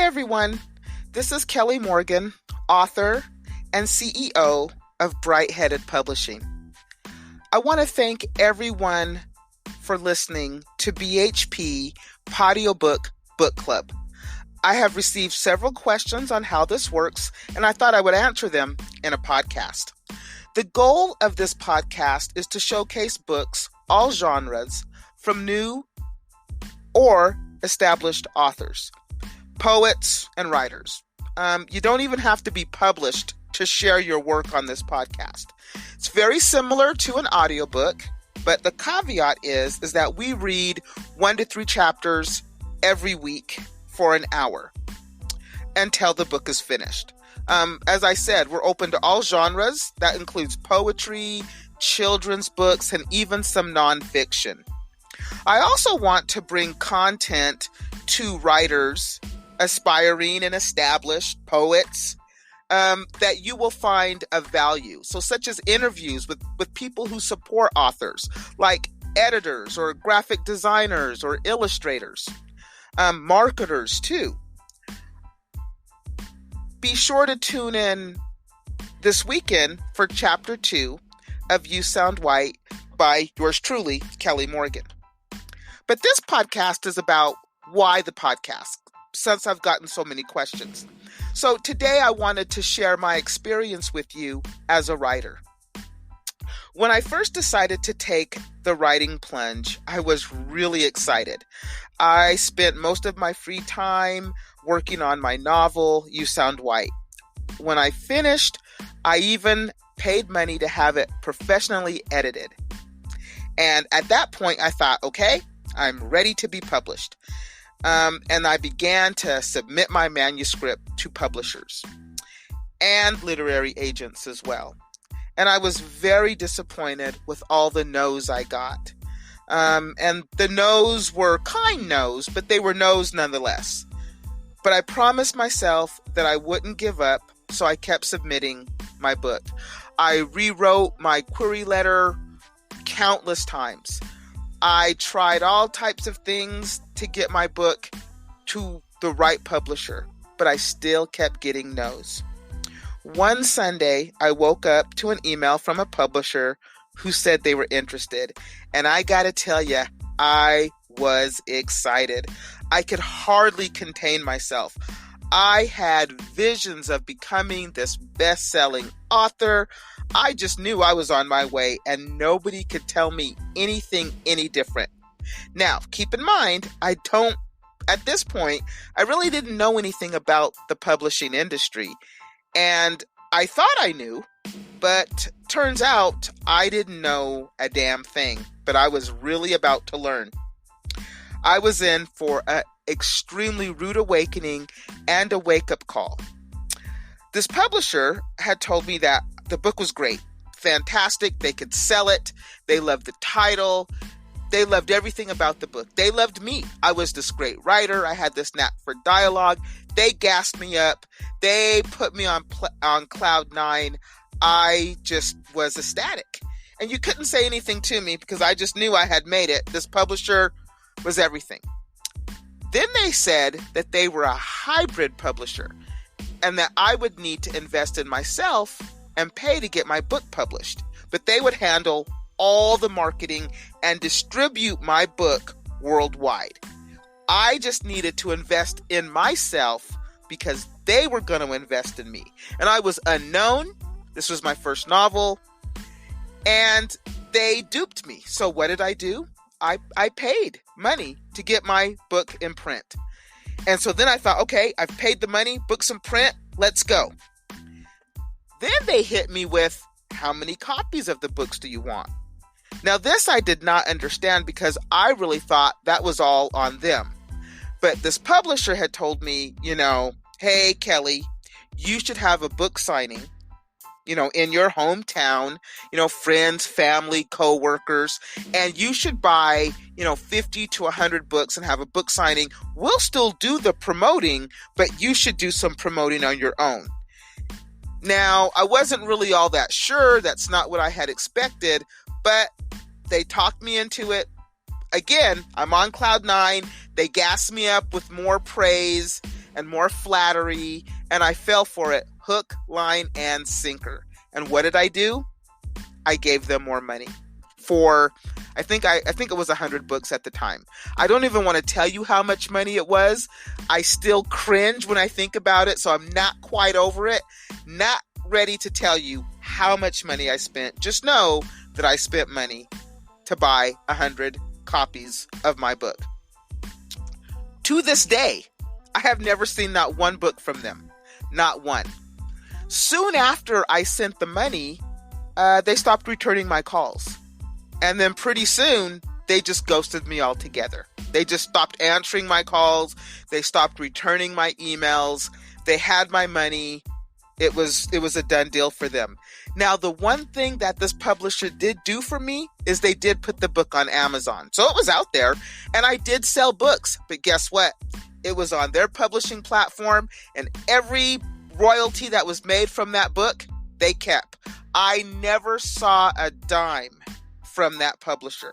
everyone. This is Kelly Morgan, author and CEO of Bright-Headed Publishing. I want to thank everyone for listening to BHP Podiobook Book Club. I have received several questions on how this works, and I thought I would answer them in a podcast. The goal of this podcast is to showcase books, all genres, from new or established authors, poets, and writers. You don't even have to be published to share your work on this podcast. It's very similar to an audiobook, but the caveat is that we read 1 to 3 chapters every week for an hour until the book is finished. As I said, we're open to all genres. That includes poetry, children's books, and even some nonfiction. I also want to bring content to writers, aspiring and established poets, that you will find of value. So such as interviews with people who support authors, like editors or graphic designers or illustrators, marketers too. Be sure to tune in this weekend for Chapter 2 of You Sound White by yours truly, Kelly Morgan. But this podcast is about why the podcast, since I've gotten so many questions. So today I wanted to share my experience with you as a writer. When I first decided to take the writing plunge, I was really excited. I spent most of my free time working on my novel, You Sound White. When I finished, I even paid money to have it professionally edited. And at that point, I thought, okay, I'm ready to be published. And I began to submit my manuscript to publishers and literary agents as well. And I was very disappointed with all the no's I got. And the no's were kind no's, but they were no's nonetheless. But I promised myself that I wouldn't give up, so I kept submitting my book. I rewrote my query letter countless times. I tried all types of things to get my book to the right publisher, but I still kept getting no's. One Sunday, I woke up to an email from a publisher who said they were interested. And I gotta tell you, I was excited. I could hardly contain myself. I had visions of becoming this best-selling author. I just knew I was on my way, and nobody could tell me anything any different. Now, keep in mind, at this point, I really didn't know anything about the publishing industry. And I thought I knew, but turns out I didn't know a damn thing, but I was really about to learn. I was in for an extremely rude awakening and a wake-up call. This publisher had told me that the book was great, fantastic, they could sell it, they loved the title, they loved everything about the book. They loved me. I was this great writer. I had this knack for dialogue. They gassed me up. They put me on cloud 9. I just was ecstatic. And you couldn't say anything to me because I just knew I had made it. This publisher was everything. Then they said that they were a hybrid publisher and that I would need to invest in myself and pay to get my book published. But they would handle all the marketing and distribute my book worldwide. I just needed to invest in myself because they were going to invest in me. And I was unknown. This was my first novel. And they duped me. So what did I do? I paid money to get my book in print. And so then I thought, okay, I've paid the money, books in print, let's go. Then they hit me with, how many copies of the books do you want? Now this I did not understand because I really thought that was all on them. But this publisher had told me, hey, Kelly, you should have a book signing, in your hometown, friends, family, co-workers, and you should buy, 50 to 100 books and have a book signing. We'll still do the promoting, but you should do some promoting on your own. Now, I wasn't really all that sure. That's not what I had expected, but they talked me into it. Again, I'm on cloud 9. They gassed me up with more praise. and more flattery, and I fell for it hook, line, and sinker. And what did I do? I gave them more money for, I think it was 100 books at the time. I don't even want to tell you how much money it was. I still cringe when I think about it, so I'm not quite over it. Not ready to tell you how much money I spent. Just know that I spent money to buy 100 copies of my book. To this day, I have never seen not one book from them. Not one. Soon after I sent the money, they stopped returning my calls. And then pretty soon, they just ghosted me altogether. They just stopped answering my calls. They stopped returning my emails. They had my money. It was a done deal for them. Now, the one thing that this publisher did do for me is they did put the book on Amazon. So it was out there, and I did sell books. But guess what? It was on their publishing platform, and every royalty that was made from that book, they kept. I never saw a dime from that publisher.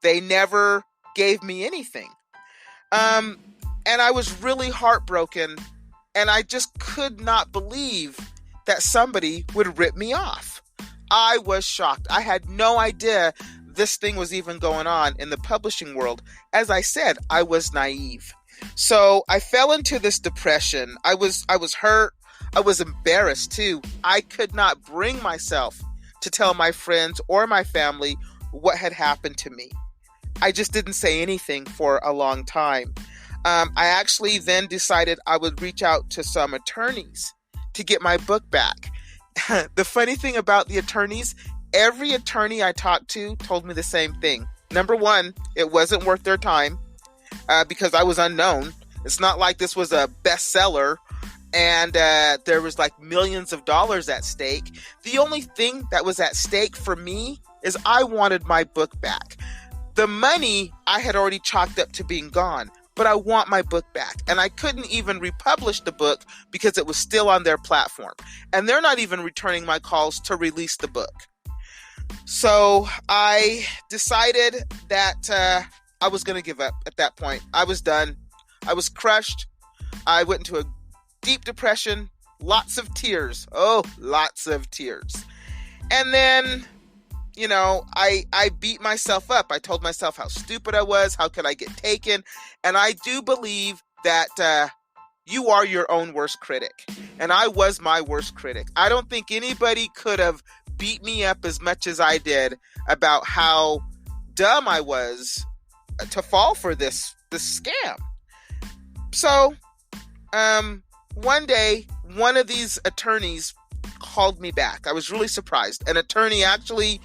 They never gave me anything. And I was really heartbroken, and I just could not believe that somebody would rip me off. I was shocked. I had no idea this thing was even going on in the publishing world. As I said, I was naive. So I fell into this depression. I was hurt. I was embarrassed too. I could not bring myself to tell my friends or my family what had happened to me. I just didn't say anything for a long time. I actually then decided I would reach out to some attorneys to get my book back. The funny thing about the attorneys, every attorney I talked to told me the same thing. Number one, it wasn't worth their time because I was unknown. It's not like this was a bestseller and there was like millions of dollars at stake. The only thing that was at stake for me is I wanted my book back. The money I had already chalked up to being gone, but I want my book back. And I couldn't even republish the book because it was still on their platform. And they're not even returning my calls to release the book. So I decided that I was going to give up at that point. I was done. I was crushed. I went into a deep depression, lots of tears. Oh, lots of tears. And then, you know, I beat myself up. I told myself how stupid I was. How could I get taken? And I do believe that you are your own worst critic. And I was my worst critic. I don't think anybody could have beat me up as much as I did about how dumb I was to fall for this scam. So, one day, one of these attorneys called me back. I was really surprised. An attorney actually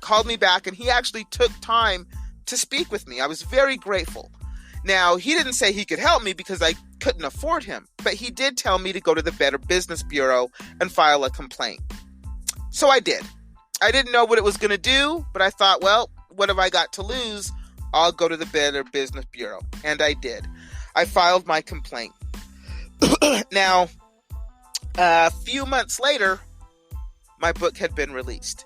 called me back, and he actually took time to speak with me. I was very grateful. Now, he didn't say he could help me because I couldn't afford him, but he did tell me to go to the Better Business Bureau and file a complaint. So I did. I didn't know what it was going to do, but I thought, well, what have I got to lose? I'll go to the Better Business Bureau. And I did. I filed my complaint. Now, a few months later, my book had been released.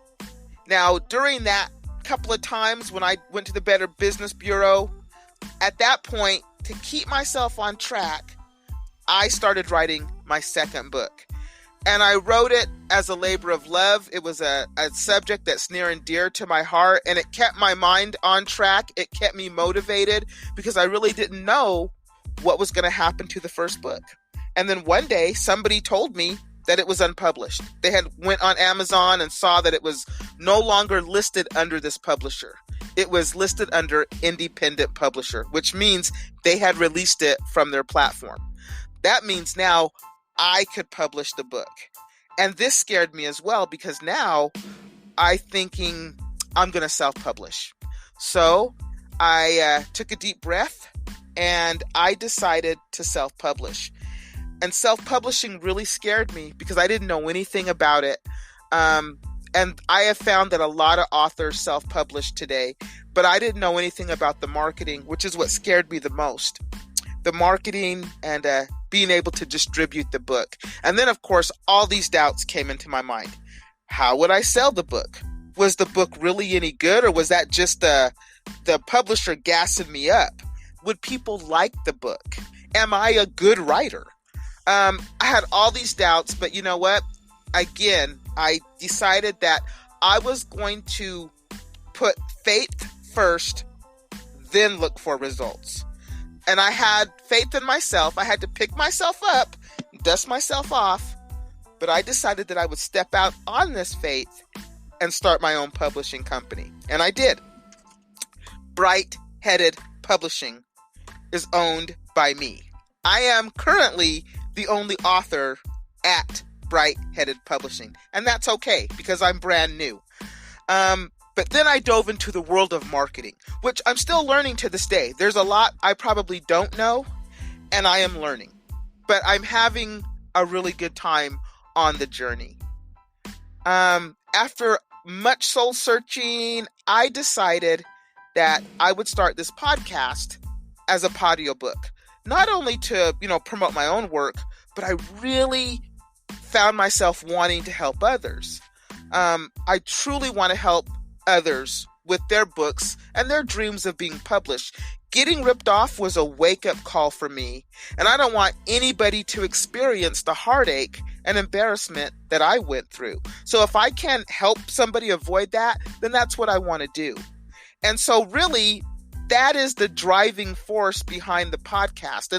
Now, during that couple of times when I went to the Better Business Bureau, at that point, to keep myself on track, I started writing my second book. And I wrote it as a labor of love. It was a subject that's near and dear to my heart, and it kept my mind on track. It kept me motivated because I really didn't know what was going to happen to the first book. And then one day, somebody told me that it was unpublished. They had went on Amazon and saw that it was no longer listed under this publisher. It was listed under independent publisher, which means they had released it from their platform. That means now I could publish the book. And this scared me as well because now I'm thinking I'm going to self-publish. So I took a deep breath and I decided to self-publish. And self-publishing really scared me because I didn't know anything about it. And I have found that a lot of authors self-publish today, but I didn't know anything about the marketing, which is what scared me the most. The marketing and being able to distribute the book. And then, of course, all these doubts came into my mind. How would I sell the book? Was the book really any good, or was that just the publisher gassing me up? Would people like the book? Am I a good writer? I had all these doubts, but you know what? Again, I decided that I was going to put faith first, then look for results. And I had faith in myself. I had to pick myself up, dust myself off, but I decided that I would step out on this faith and start my own publishing company. And I did. Bright Headed Publishing is owned by me. I am currently the only author at Bright Headed Publishing, and that's okay because I'm brand new. But then I dove into the world of marketing, which I'm still learning to this day. There's a lot I probably don't know, and I am learning. But I'm having a really good time on the journey. After much soul searching, I decided that I would start this podcast as a audiobook. Not only to, promote my own work, but I really found myself wanting to help others. I truly want to help others with their books and their dreams of being published. Getting ripped off was a wake-up call for me, and I don't want anybody to experience the heartache and embarrassment that I went through. So if I can help somebody avoid that, then that's what I want to do. And so really, that is the driving force behind the podcast.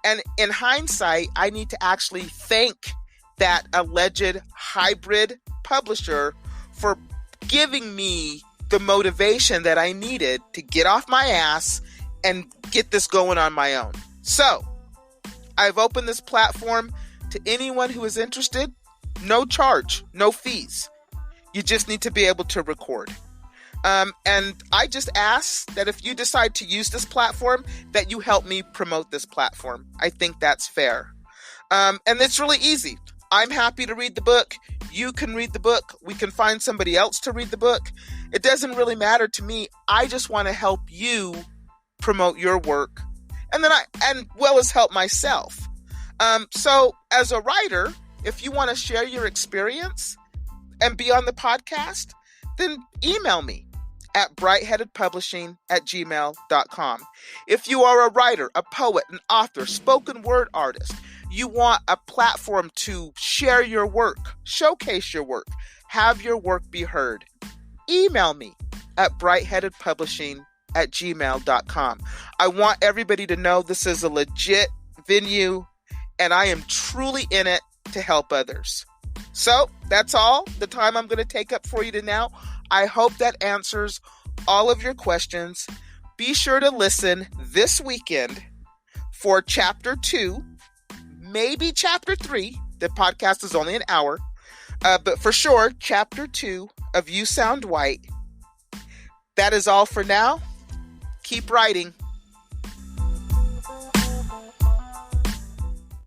And in hindsight, I need to actually thank that alleged hybrid publisher for giving me the motivation that I needed to get off my ass and get this going on my own. So I've opened this platform to anyone who is interested. No charge, no fees. You just need to be able to record. And I just ask that if you decide to use this platform, that you help me promote this platform. I think that's fair. And it's really easy. I'm happy to read the book. You can read the book. We can find somebody else to read the book. It doesn't really matter to me. I just want to help you promote your work, and then well as help myself. So as a writer, if you want to share your experience and be on the podcast, then email me at brightheadedpublishing@gmail.com. If you are a writer, a poet, an author, spoken word artist, you want a platform to share your work, showcase your work, have your work be heard, email me at brightheadedpublishing@gmail.com. I want everybody to know this is a legit venue, and I am truly in it to help others. So that's all the time I'm going to take up for you to now. I hope that answers all of your questions. Be sure to listen this weekend for Chapter 2, maybe Chapter 3. The podcast is only an hour. But for sure, Chapter 2 of You Sound White. That is all for now. Keep writing.